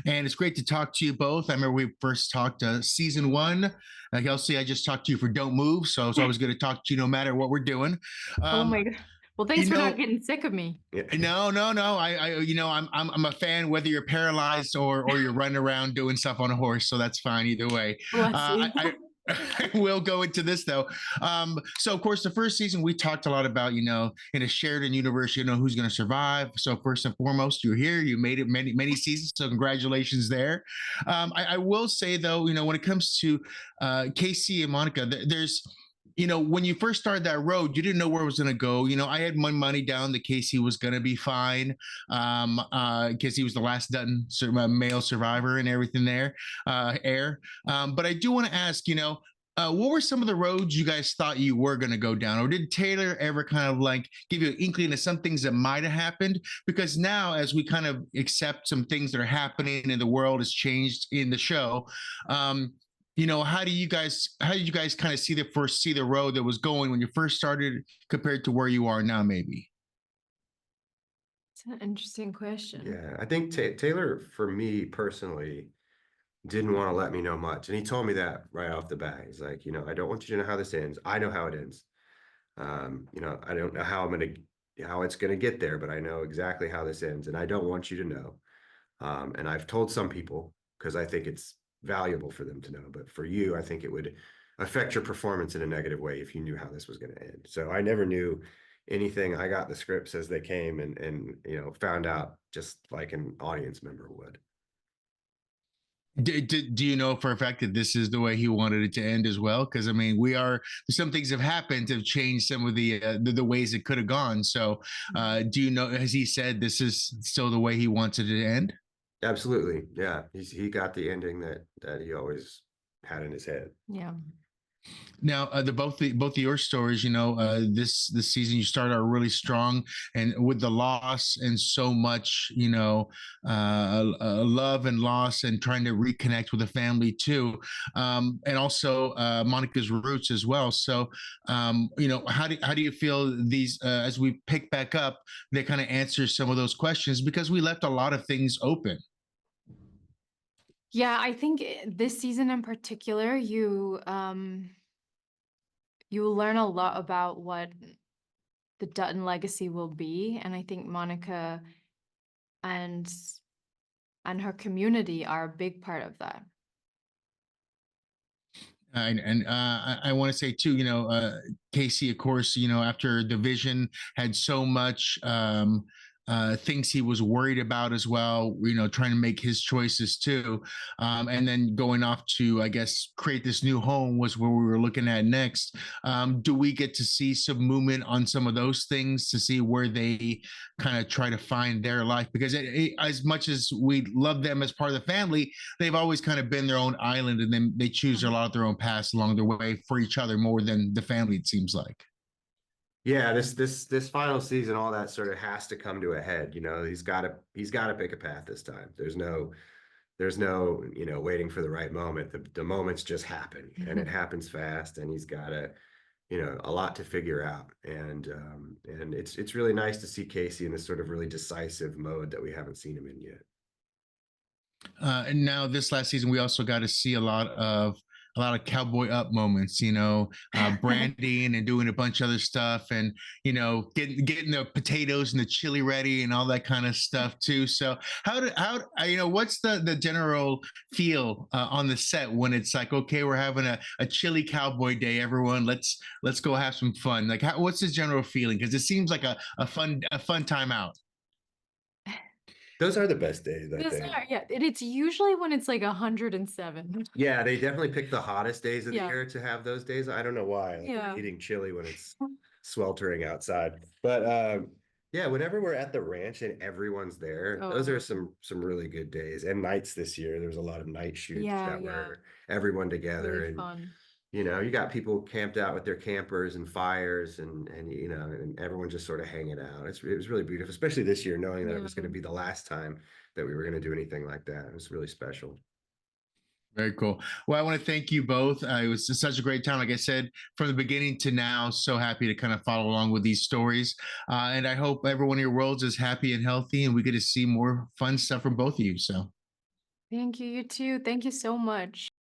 And it's great to talk to you both. I remember we first talked season one. Kelsey, I just talked to you for Don't Move, so it's always good to talk to you no matter what we're doing. Oh Um, my God. Well, thanks you for know, not getting sick of me. no. I'm a fan whether you're paralyzed or you're running around doing stuff on a horse, so that's fine either way. Bless you. I will go into this though. So of course, the first season we talked a lot about, in a Sheridan universe, who's going to survive. So first and foremost, you're here. You made it many seasons, so congratulations there. I will say though, when it comes to Kayce and Monica, there's when you first started that road, you didn't know where it was going to go. I had my money down that Kayce was going to be fine, because he was the last Dutton male survivor and everything there, heir. But I do want to ask, what were some of the roads you guys thought you were going to go down? Or did Taylor ever kind of like give you an inkling of some things that might have happened? Because now, as we kind of accept some things that are happening and the world has changed in the show, how did you guys kind of see the road that was going when you first started compared to where you are now, maybe? It's an interesting question. Yeah, I think Taylor, for me personally, didn't want to let me know much. And he told me that right off the bat. He's like, I don't want you to know how this ends. I know how it ends. I don't know how it's gonna get there, but I know exactly how this ends, and I don't want you to know. And I've told some people because I think it's valuable for them to know, but for you, I think it would affect your performance in a negative way if you knew how this was going to end. So I never knew anything. I got the scripts as they came and found out just like an audience member would. Do you know for a fact that this is the way he wanted it to end as well? Because I mean, some things have happened to have changed some of the ways it could have gone. So, do you know? Has he said this is still the way he wants it to end? Absolutely, yeah. He got the ending that he always had in his head. Yeah. Now, both of your stories, this season you started out really strong, and with the loss and so much, love and loss, and trying to reconnect with the family too, and also Monica's roots as well. So, how do you feel these as we pick back up, they kind of answer some of those questions because we left a lot of things open. Yeah, I think this season in particular, you learn a lot about what the Dutton legacy will be, and I think Monica and her community are a big part of that. I want to say too, Kayce, of course, after Division had so much things he was worried about as well, trying to make his choices too. And then going off to, I guess, create this new home was where we were looking at next. Do we get to see some movement on some of those things to see where they kind of try to find their life? Because as much as we love them as part of the family, they've always kind of been their own island, and then they choose a lot of their own paths along their way for each other more than the family, it seems like. Yeah, this final season, all that sort of has to come to a head. He's got to pick a path this time. There's no waiting for the right moment. The moments just happen, and it happens fast, and he's got a lot to figure out. And it's really nice to see Kayce in this sort of really decisive mode that we haven't seen him in yet. And now this last season, we also got to see a lot of cowboy up moments, branding and doing a bunch of other stuff, and getting the potatoes and the chili ready and all that kind of stuff too. So what's the general feel on the set when it's like, okay, we're having a chili cowboy day, everyone, let's go have some fun. Like, what's the general feeling? Because it seems like a fun time out. Those are the best days, I think. Yeah, it's usually when it's like 107. Yeah, they definitely pick the hottest days of the year to have those days. I don't know why. Like we're eating chili when it's sweltering outside. But yeah, whenever we're at the ranch and everyone's there, those are some really good days. And nights this year, there was a lot of night shoots that were everyone together. Really and fun. you got people camped out with their campers and fires and everyone just sort of hanging out. It was really beautiful, especially this year, knowing that it was going to be the last time that we were going to do anything like that. It was really special. Very cool. Well, I want to thank you both. It was just such a great time. Like I said, from the beginning to now, so happy to kind of follow along with these stories. And I hope everyone in your worlds is happy and healthy, and we get to see more fun stuff from both of you. So. Thank you, you too. Thank you so much.